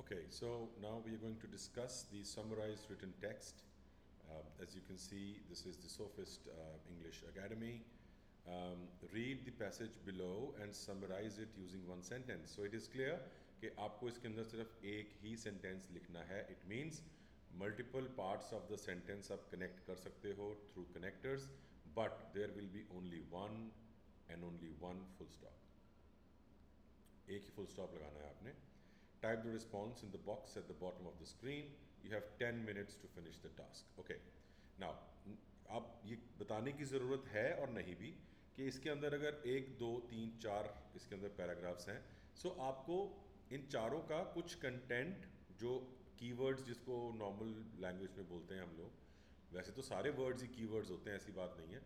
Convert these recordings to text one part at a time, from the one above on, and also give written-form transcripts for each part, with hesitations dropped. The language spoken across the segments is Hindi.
Okay, so now we are going to discuss the summarized written text. As you can see, this is the Sophist English Academy. Read the passage below and summarize it using one sentence. So it is clear कि आपको इसके अंदर सिर्फ एक ही sentence लिखना है. It means multiple parts of the sentence आप connect कर सकते हो through connectors, but there will be only one and only one full stop. एक ही full stop लगाना है आपने. Type the response in the box at the bottom of the screen. You have 10 minutes to finish the task. Okay. Now, आप ये बताने की ज़रूरत है और नहीं भी कि इसके अंदर अगर 1, 2, 3, 4 इसके अंदर पैराग्राफ्स हैं, सो आपको इन चारों का कुछ कंटेंट जो कीवर्ड्स जिसको नॉर्मल लैंग्वेज में बोलते हैं हम लोग, वैसे तो सारे वर्ड्स ही कीवर्ड्स होते हैं, ऐसी बात नहीं है,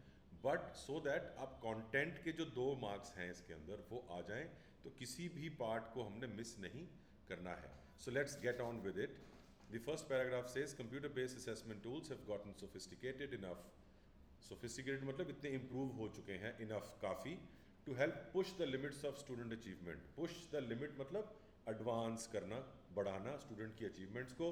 बट सो दैट आप कंटेंट के जो 2 मार्क्स हैं इसके अंदर वो आ जाएं, तो किसी भी पार्ट को हमने मिस नहीं करना है. So let's get on with it. The first paragraph says computer based assessment tools have gotten sophisticated enough. Sophisticated मतलब इतने इम्प्रूव हो चुके हैं, इनफ काफ़ी, to help push the limits of student achievement. Push the limit मतलब एडवांस करना, बढ़ाना स्टूडेंट की अचीवमेंट्स को,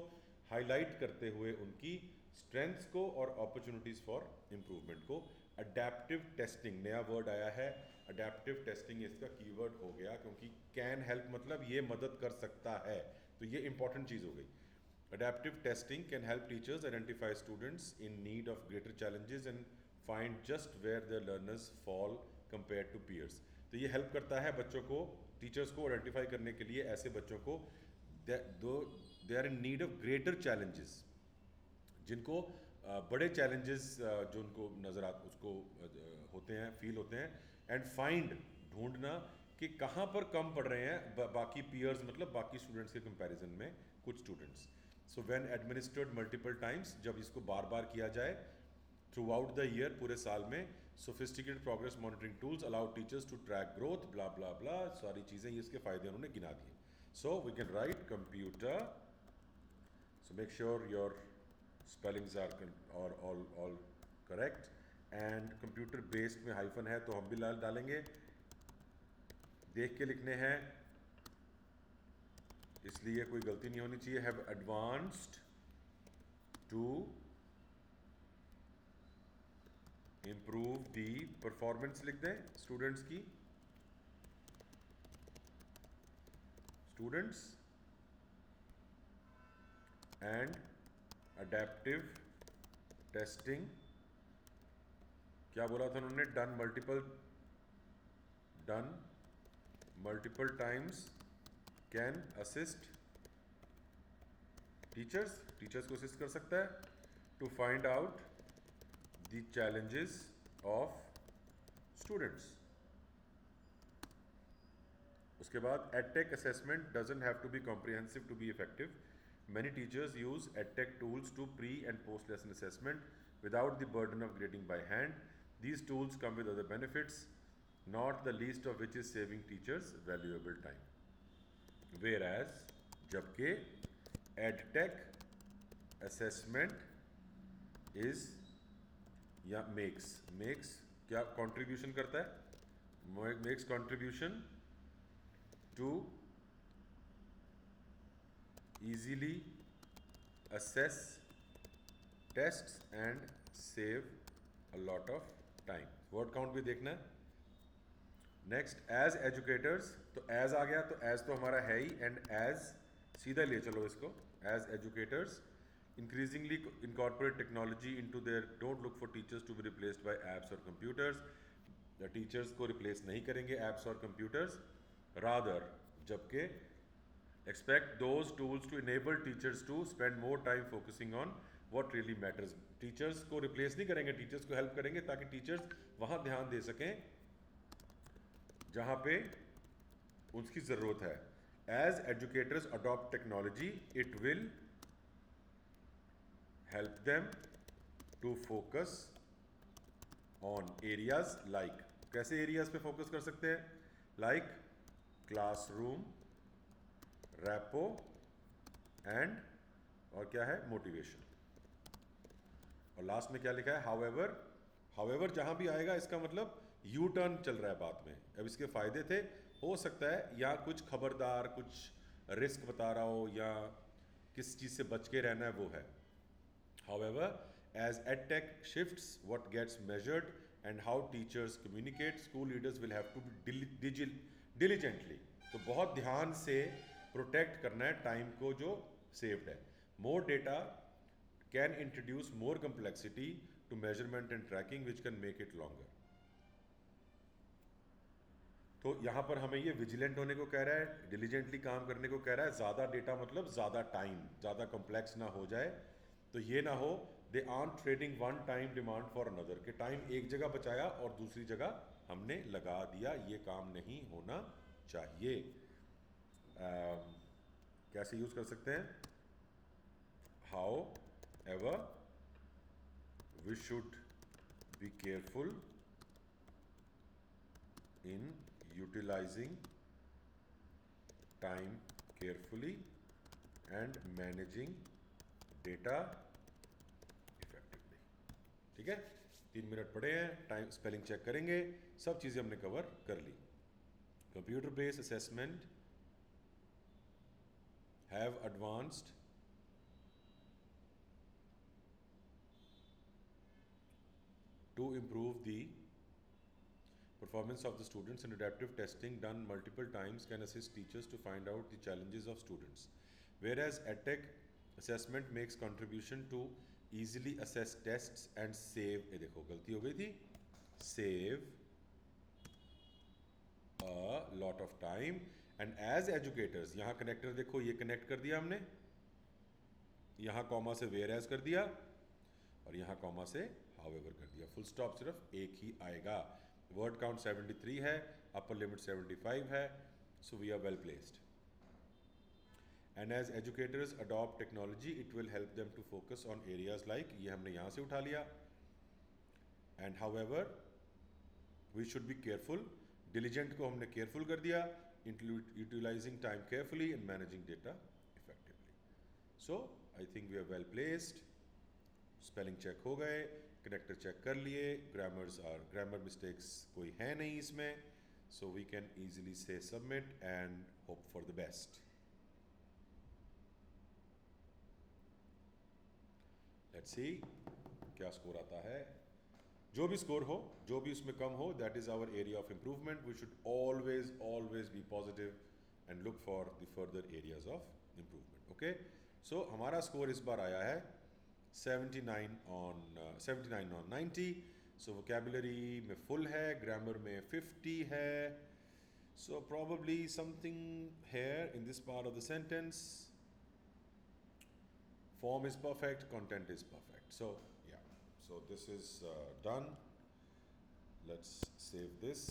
हाईलाइट करते हुए उनकी स्ट्रेंथ्स को और अपॉर्चुनिटीज़ फॉर इम्प्रूवमेंट को. अडेप्टिव टेस्टिंग नया वर्ड आया है. अडेप्टिव टेस्टिंग इसका कीवर्ड हो गया क्योंकि कैन हेल्प मतलब ये मदद कर सकता है, तो ये इंपॉर्टेंट चीज़ हो गई. Adaptive testing can help teachers identify students in need of greater challenges and find just where their learners fall compared to peers. तो ये हेल्प करता है बच्चों को, टीचर्स को आइडेंटिफाई करने के लिए ऐसे बच्चों को they are in need of greater challenges, जिनको बड़े चैलेंजेस जो उनको नज़र आते उसको होते हैं, फील होते हैं. एंड फाइंड ढूंढना कि कहाँ पर कम पढ़ रहे हैं बाकी पीयर्स, मतलब बाकी स्टूडेंट्स के कंपैरिजन में कुछ students. So when administered multiple times, जब इसको बार बार किया जाए थ्रू आउट द ईयर, पूरे साल में, sophisticated progress monitoring tools allow teachers to track growth, blah blah blah, सारी चीज़ें, ये इसके फ़ायदे उन्होंने गिना दिए. So we can write computer. So make sure your spellings are all correct. And computer based में हाइफन है तो हम भी डालेंगे, देख के लिखने हैं, इसलिए कोई गलती नहीं होनी चाहिए. Have advanced to improve the performance लिख दें स्टूडेंट्स की, स्टूडेंट्स, एंड अडेप्टिव टेस्टिंग. क्या बोला था उन्होंने? Done multiple times can assist teachers को असिस्ट कर सकता है to find out the challenges of students. उसके बाद edtech assessment doesn't have to be comprehensive to be effective. Many teachers use EdTech tools to pre- and post-lesson assessment without the burden of grading by hand. These tools come with other benefits, not the least of which is saving teachers valuable time. Whereas, जबकि EdTech assessment is या makes क्या contribution करता है? Makes contribution to easily assess tests and save a lot of time. Word count भी देखना है. नेक्स्ट, एज एजुकेटर्स, तो एज आ गया, तो एज तो हमारा है ही, एंड एज सीधा ले चलो इसको. As educators increasingly incorporate technology into their, don't look for teachers to be replaced by apps और कंप्यूटर्स. टीचर्स को रिप्लेस नहीं करेंगे एप्स और कंप्यूटर्स, रादर, जबकि expect those tools to enable teachers to spend more time focusing on what really matters. Teachers को रिप्लेस नहीं करेंगे, टीचर्स को हेल्प करेंगे ताकि टीचर्स वहाँ ध्यान दे सकें जहाँ पे उसकी ज़रूरत है. As educators adopt technology, it will help them to focus on areas like, कैसे एरियाज पे फोकस कर सकते हैं? लाइक क्लासरूम, रैपो, एंड और क्या है? मोटिवेशन. और लास्ट में क्या लिखा है? हाउएवर जहां भी आएगा इसका मतलब यू टर्न चल रहा है बात में. अब इसके फायदे थे, हो सकता है या कुछ खबरदार, कुछ रिस्क बता रहा हो या किस चीज़ से बच के रहना है, वो है. However, as EdTech shifts what gets measured and how teachers communicate, school leaders will have to be diligently. तो बहुत ध्यान से प्रोटेक्ट करना है टाइम को जो सेव्ड है. More data can introduce more complexity to measurement and tracking which can make it longer. तो यहाँ पर हमें ये विजिलेंट होने को कह रहा है, डिलीजेंटली काम करने को कह रहा है. ज़्यादा डेटा मतलब ज़्यादा टाइम, ज़्यादा कॉम्प्लेक्स ना हो जाए. तो ये ना हो they are trading one time demand for another, के टाइम एक जगह बचाया और दूसरी जगह हमने लगा दिया. ये काम नहीं होना चाहिए. कैसे यूज़ कर सकते हैं? However we should be careful in utilizing time carefully and managing data effectively. ठीक है, 3 मिनट पड़े हैं, टाइम स्पेलिंग चेक करेंगे, सब चीज़ें हमने कवर कर ली. Computer based assessment have advanced to improve the performance of the students, and adaptive testing done multiple times can assist teachers to find out the challenges of students. Whereas EdTech assessment makes contribution to easily assess tests and save, ये देखो गलती हो गई थी, save a lot of time. And as educators, यहाँ कनेक्टर देखो, ये कनेक्ट कर दिया हमने, यहाँ कॉमा से whereas कर दिया और यहाँ कॉमा से however कर दिया. फुल स्टॉप सिर्फ एक ही आएगा. वर्ड काउंट 73 है, अपर लिमिट 75 है, so we are well placed. And as educators adopt technology it will help them to focus on areas like, ये हमने यहाँ से उठा लिया. And however we should be careful, diligent को हमने केयरफुल कर दिया, utilizing time carefully and managing data effectively. So I think we are well placed. Spelling check हो गए, कनेक्टर चेक कर लिए, ग्रामर मिस्टेक्स कोई है नहीं इसमें, सो वी कैन ईजिली से submit and hope for the best. Let's see क्या स्कोर आता है. जो भी स्कोर हो, जो भी उसमें कम हो, that is our area of improvement. We should always be positive and look for the further areas of improvement. Okay, so हमारा स्कोर इस बार आया है 79 on 90. सो वोकेबुलरी में फुल है, ग्रामर में 50 है. सो probably something here in this part of the sentence. Form is perfect, content is perfect. So yeah, so this is done. Let's save this.